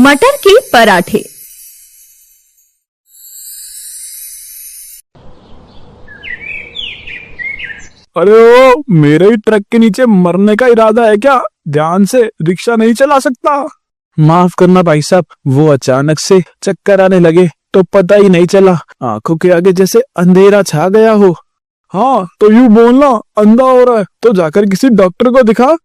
मटर के पराठे। अरे ओ, मेरे ही ट्रक के नीचे मरने का इरादा है क्या? ध्यान से रिक्शा नहीं चला सकता। माफ करना भाई साहब, वो अचानक से चक्कर आने लगे तो पता ही नहीं चला, आंखों के आगे जैसे अंधेरा छा गया हो। हाँ तो यूं बोलना, अंधा हो रहा है तो जाकर किसी डॉक्टर को दिखा।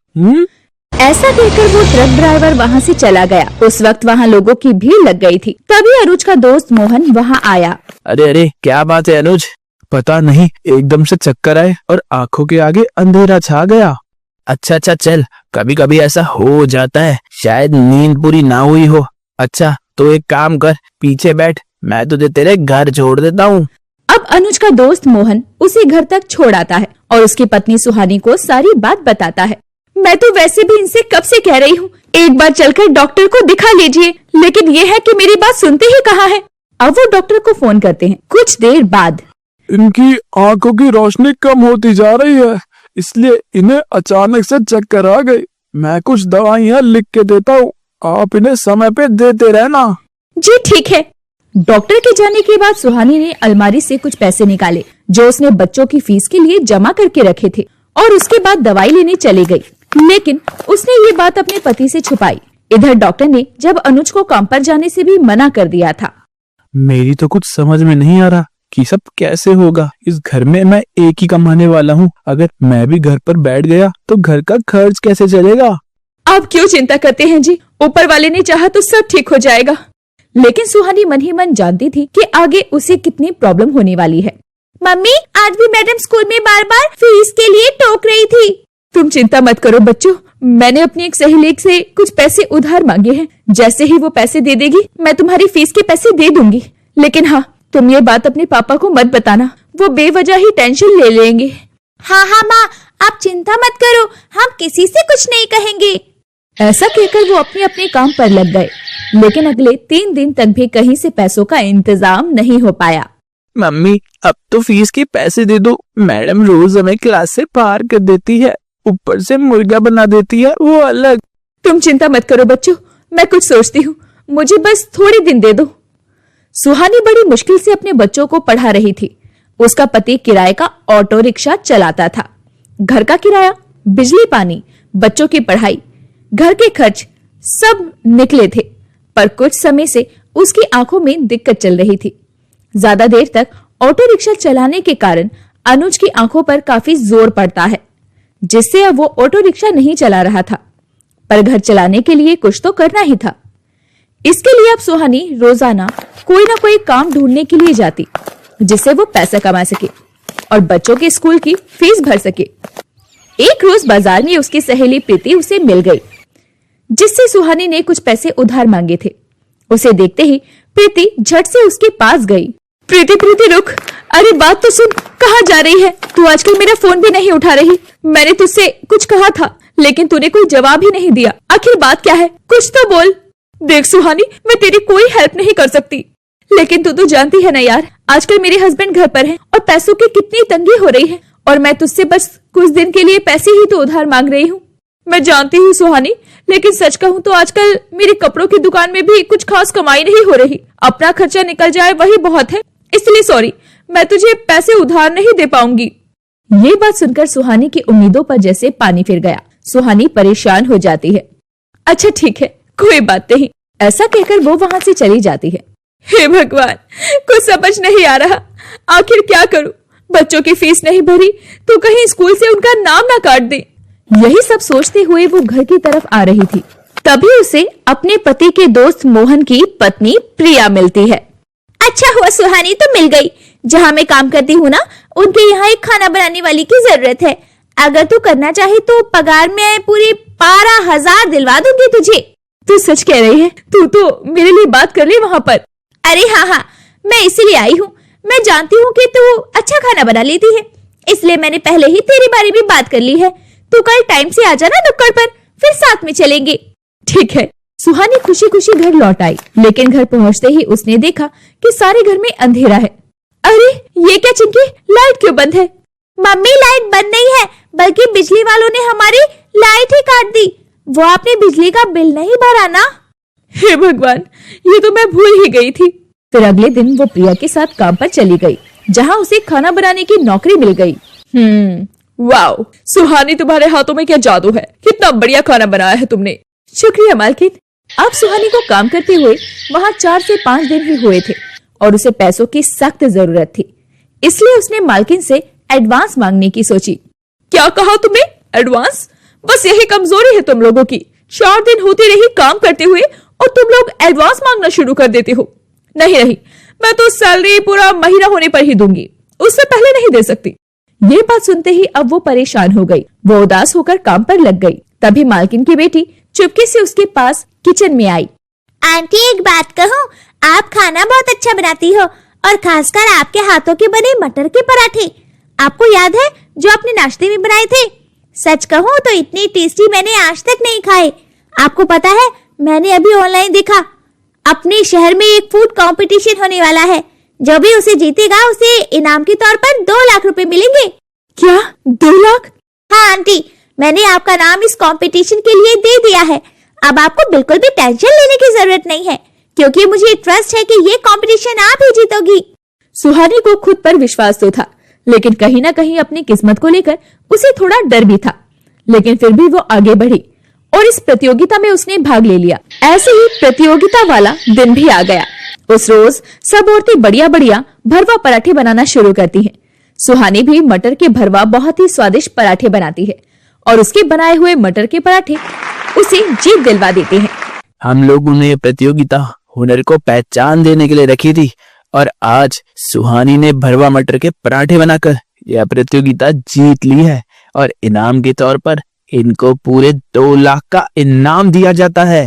ऐसा कहकर वो ट्रक ड्राइवर वहाँ से चला गया। उस वक्त वहाँ लोगों की भीड़ लग गई थी। तभी अनुज का दोस्त मोहन वहाँ आया। अरे अरे, क्या बात है अनुज? पता नहीं, एकदम से चक्कर आए और आंखों के आगे अंधेरा छा गया। अच्छा चल, कभी कभी ऐसा हो जाता है, शायद नींद पूरी ना हुई हो। अच्छा तो एक काम कर, पीछे बैठ, मैं तुझे तेरे घर छोड़ देता हूँ। अब अनुज का दोस्त मोहन उसे घर तक छोड़ आता है और उसकी पत्नी सुहानी को सारी बात बताता है। मैं तो वैसे भी इनसे कब से कह रही हूँ, एक बार चलकर डॉक्टर को दिखा लीजिए, लेकिन ये है कि मेरी बात सुनते ही कहाँ है। अब वो डॉक्टर को फोन करते हैं। कुछ देर बाद इनकी आंखों की रोशनी कम होती जा रही है, इसलिए इन्हें अचानक से चक्कर आ गई। मैं कुछ दवाइयाँ लिख के देता हूँ, आप इन्हें समय पे देते रहना। जी ठीक है। डॉक्टर के जाने के बाद सुहानी ने अलमारी से कुछ पैसे निकाले जो उसने बच्चों की फीस के लिए जमा करके रखे थे और उसके बाद दवाई लेने चली गई। लेकिन उसने ये बात अपने पति से छुपाई। इधर डॉक्टर ने जब अनुज को काम पर जाने से भी मना कर दिया था। मेरी तो कुछ समझ में नहीं आ रहा कि सब कैसे होगा। इस घर में मैं एक ही कमाने वाला हूँ, अगर मैं भी घर पर बैठ गया तो घर का खर्च कैसे चलेगा? आप क्यों चिंता करते हैं जी, ऊपर वाले ने चाहा तो सब ठीक हो जाएगा। लेकिन सुहानी मन ही मन जानती थी कि आगे उसे कितनी प्रॉब्लम होने वाली है। मम्मी, आज भी मैडम स्कूल में बार बार फीस के लिए टोक रही थी। तुम चिंता मत करो बच्चों, मैंने अपनी एक सहेली से कुछ पैसे उधार मांगे हैं। जैसे ही वो पैसे दे देगी मैं तुम्हारी फीस के पैसे दे दूंगी। लेकिन हाँ, तुम ये बात अपने पापा को मत बताना, वो बेवजह ही टेंशन ले लेंगे। हाँ माँ, आप चिंता मत करो, हम किसी से कुछ नहीं कहेंगे। ऐसा कहकर वो अपने अपने काम पर लग गए। लेकिन अगले 3 दिन तक भी कहीं से पैसों का इंतजाम नहीं हो पाया। मम्मी, अब तो फीस के पैसे दे दो। मैडम रोज हमें क्लास से बाहर कर देती है, ऊपर से मुर्गा बना देती है, वो अलग। तुम चिंता मत करो बच्चों, मैं कुछ सोचती हूँ, मुझे बस थोड़े दिन दे दो। सुहानी बड़ी मुश्किल से अपने बच्चों को पढ़ा रही थी। उसका पति किराए का ऑटो रिक्शा चलाता था। घर का किराया, बिजली पानी, बच्चों की पढ़ाई, घर के खर्च सब निकले थे। पर कुछ समय से उसकी आंखों में दिक्कत चल रही थी। ज्यादा देर तक ऑटो रिक्शा चलाने के कारण अनुज की आंखों पर काफी जोर पड़ता है, जिससे अब वो ऑटो रिक्शा नहीं चला रहा था। पर घर चलाने के लिए कुछ तो करना ही था। इसके लिए अब सुहानी रोजाना कोई ना कोई काम ढूंढने के लिए जाती, जिससे वो पैसा कमा सके और बच्चों के स्कूल की फीस भर सके। एक रोज बाजार में उसकी सहेली प्रीति उसे मिल गई, जिससे सुहानी ने कुछ पैसे उधार मांगे थे। उसे देखते ही प्रीति झट से उसके पास गई। प्रीति रुक, अरे बात तो सुन, कहाँ जा रही है तू? आजकल मेरा फोन भी नहीं उठा रही। मैंने तुझसे कुछ कहा था लेकिन तूने कोई जवाब ही नहीं दिया। आखिर बात क्या है, कुछ तो बोल। देख सुहानी, मैं तेरी कोई हेल्प नहीं कर सकती, लेकिन तू तो जानती है ना यार, आजकल मेरे हस्बैंड घर पर हैं और पैसों की कितनी तंगी हो रही है और मैं तुझसे बस कुछ दिन के लिए पैसे ही तो उधार मांग रही हूँ। मैं जानती हूँ सुहानी, लेकिन सच कहूँ तो आजकल मेरी कपड़ों की दुकान में भी कुछ खास कमाई नहीं हो रही। अपना खर्चा निकल जाए वही बहुत है, इसलिए सॉरी, मैं तुझे पैसे उधार नहीं दे पाऊंगी। ये बात सुनकर सुहानी की उम्मीदों पर जैसे पानी फिर गया। सुहानी परेशान हो जाती है। अच्छा ठीक है, कोई बात नहीं, ऐसा कहकर वो वहाँ से चली जाती है। हे भगवान, कुछ समझ नहीं आ रहा, आखिर क्या करूं? बच्चों की फीस नहीं भरी तो कहीं स्कूल से उनका नाम ना काट दे। यही सब सोचते हुए वो घर की तरफ आ रही थी। तभी उसे अपने पति के दोस्त मोहन की पत्नी प्रिया मिलती है। अच्छा हुआ सुहानी तो मिल गई। जहाँ मैं काम करती हूँ ना, उनके यहाँ एक खाना बनाने वाली की जरूरत है। अगर तू करना चाहे तो पगार में पूरी 12,000 दिलवा दूंगी तुझे। तू सच कह रही है? तू तो मेरे लिए बात कर ले वहाँ पर। अरे हाँ, मैं इसीलिए आई हूँ। मैं जानती हूँ कि तू अच्छा खाना बना लेती है, इसलिए मैंने पहले ही तेरे बारे में बात कर ली है। तू कल टाइम से आ जाना नुक्कड़ पर, फिर साथ में चलेंगे। ठीक है। सुहानी खुशी खुशी घर लौट आई, लेकिन घर पहुंचते ही उसने देखा कि सारे घर में अंधेरा है। अरे ये क्या चिंकी, लाइट क्यों बंद है? मम्मी, लाइट बंद नहीं है, बल्कि बिजली वालों ने हमारी लाइट ही काट दी। वो आपने बिजली का बिल नहीं भरा ना? हे भगवान, ये तो मैं भूल ही गई थी। फिर अगले दिन वो प्रिया के साथ काम पर चली गई, जहाँ उसे खाना बनाने की नौकरी मिल गई। वाओ सुहानी, तुम्हारे हाथों में क्या जादू है, कितना बढ़िया खाना बनाया है तुमने। शुक्रिया मालकिन। अब सुहानी को काम करते हुए वहाँ 4 से 5 दिन ही हुए थे और उसे पैसों की सख्त जरूरत थी, इसलिए उसने मालकिन से एडवांस मांगने की सोची। क्या कहा तुमने? एडवांस? बस यही कमजोरी है तुम लोगों की। 4 दिन होते रही काम करते हुए और तुम लोग एडवांस मांगना शुरू कर देते हो। नहीं, मैं तो सैलरी पूरा महीना होने पर ही दूंगी, उससे पहले नहीं दे सकती। ये बात सुनते ही अब वो परेशान हो गई। वो उदास होकर काम पर लग गई। तभी मालकिन की बेटी चुपके से उसके पास किचन में आई। आंटी एक बात कहूँ, आप खाना बहुत अच्छा बनाती हो और खासकर आपके हाथों के बने मटर के पराठे। आपको याद है जो आपने नाश्ते में बनाए थे? सच कहूँ तो इतनी टेस्टी मैंने आज तक नहीं खाए। आपको पता है, मैंने अभी ऑनलाइन देखा, अपने शहर में एक फूड कंपटीशन होने वाला है। जो भी उसे जीतेगा उसे इनाम के तौर पर 2 लाख रुपए मिलेंगे। क्या 2 लाख? हाँ आंटी, मैंने आपका नाम इस कंपटीशन के लिए दे दिया है। अब आपको बिल्कुल भी टेंशन लेने की जरूरत नहीं है, क्योंकि मुझे ट्रस्ट है कि ये कंपटीशन आप ही जीतोगी। सुहानी को खुद पर विश्वास तो था, लेकिन कहीं ना कहीं अपनी किस्मत को लेकर उसे थोड़ा डर भी था। लेकिन फिर भी वो आगे बढ़ी और इस प्रतियोगिता में उसने भाग ले लिया। ऐसे ही प्रतियोगिता वाला दिन भी आ गया। उस रोज सब औरतें बढ़िया बढ़िया भरवा पराठे बनाना शुरू करती हैं। सुहानी भी मटर के भरवा बहुत ही स्वादिष्ट पराठे बनाती है और उसके बनाए हुए मटर के पराठे उसे जीत दिलवा देते हैं। हम लोगों ने प्रतियोगिता हुनर को पहचान देने के लिए रखी थी और आज सुहानी ने भरवा मटर के पराठे बनाकर यह प्रतियोगिता जीत ली है और इनाम के तौर पर इनको पूरे 2 लाख का इनाम दिया जाता है।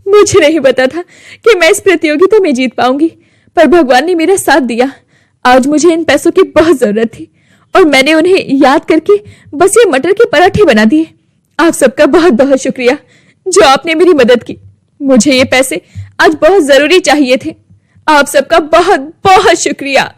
मुझे नहीं पता था कि मैं इस प्रतियोगिता में जीत पाऊंगी, पर भगवान ने मेरा साथ दिया। आज मुझे इन पैसों की बहुत जरूरत थी और मैंने उन्हें याद करके बस ये मटर के पराठे बना दिए। आप सबका बहुत बहुत शुक्रिया जो आपने मेरी मदद की। मुझे ये पैसे आज बहुत जरूरी चाहिए थे। आप सबका बहुत बहुत शुक्रिया।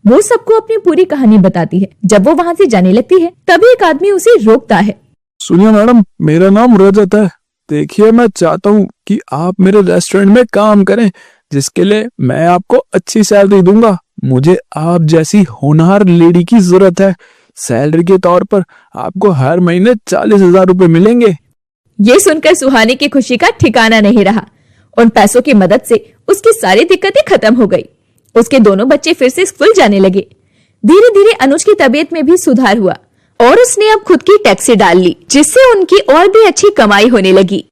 वो सबको अपनी पूरी कहानी बताती है। जब वो वहाँ से जाने लगती है तभी एक आदमी उसे रोकता है। सुनिए मैडम, मेरा नाम रजत है। देखिए, मैं चाहता हूँ कि आप मेरे रेस्टोरेंट में काम करें, जिसके लिए मैं आपको अच्छी सैलरी दूंगा। मुझे आप जैसी होनहार लेडी की जरूरत है। सैलरी के तौर पर आपको हर महीने 40,000 रुपए मिलेंगे। ये सुनकर सुहानी की खुशी का ठिकाना नहीं रहा। उन पैसों की मदद से उसकी सारी दिक्कतें खत्म हो गई। उसके दोनों बच्चे फिर से स्कूल जाने लगे। धीरे धीरे अनुज की तबीयत में भी सुधार हुआ और उसने अब खुद की टैक्सी डाल ली, जिससे उनकी और भी अच्छी कमाई होने लगी।